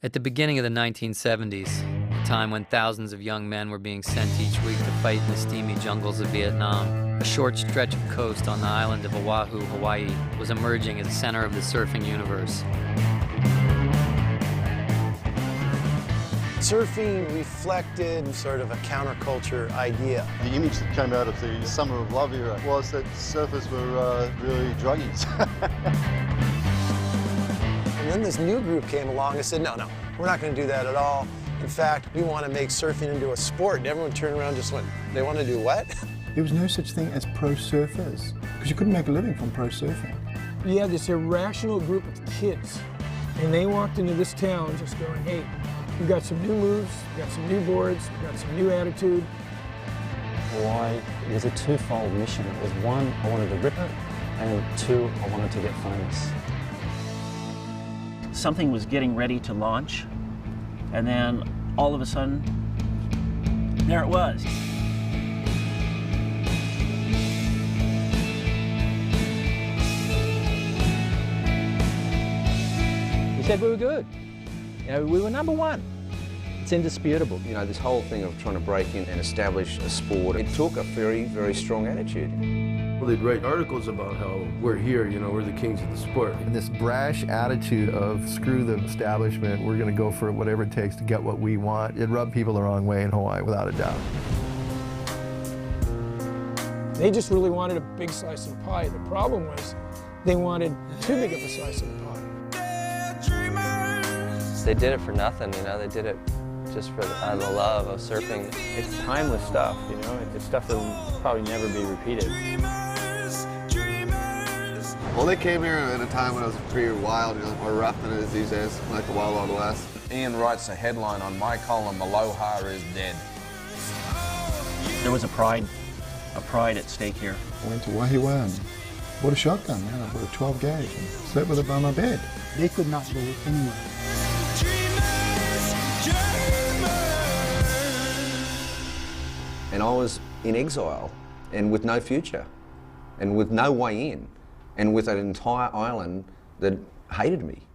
At the beginning of the 1970s, a time when thousands of young men were being sent each week to fight in the steamy jungles of Vietnam, a short stretch of coast on the island of Oahu, Hawaii, was emerging as the center of the surfing universe. Surfing reflected sort of a counterculture idea. The image that came out of the Summer of Love era was that surfers were really druggies. And then this new group came along and said, no, we're not going to do that at all. In fact, we want to make surfing into a sport. And everyone turned around and just went, they want to do what? There was no such thing as pro surfers, because you couldn't make a living from pro surfing. You had this irrational group of kids, and they walked into this town just going, hey, we've got some new moves, we've got some new boards, we've got some new attitude. Hawaii was a twofold mission. It was one, I wanted to rip it, and two, I wanted to get famous. Something was getting ready to launch, and then all of a sudden, there it was. He said we were good. You know, we were number one. It's indisputable. You know, this whole thing of trying to break in and establish a sport, it took a very, very strong attitude. Well, they'd write articles about how we're here, you know, we're the kings of the sport. And this brash attitude of screw the establishment, we're going to go for whatever it takes to get what we want, it rubbed people the wrong way in Hawaii, without a doubt. They just really wanted a big slice of pie. The problem was they wanted too big of a slice of the pie. They did it for nothing, you know, they did it just for the love of surfing. It's timeless stuff, you know, it's stuff that will probably never be repeated. Well, they came here at a time when it was pretty wild, you know, more rough than it is these days, like the Wild Wild West. Ian writes a headline on my column, Aloha is dead. There was a pride at stake here. I went to Wahiwa and bought a shotgun, man. I bought a 12 gauge and slept with it by my bed. They could not go anywhere. And I was in exile and with no future and with no way in and with an entire island that hated me.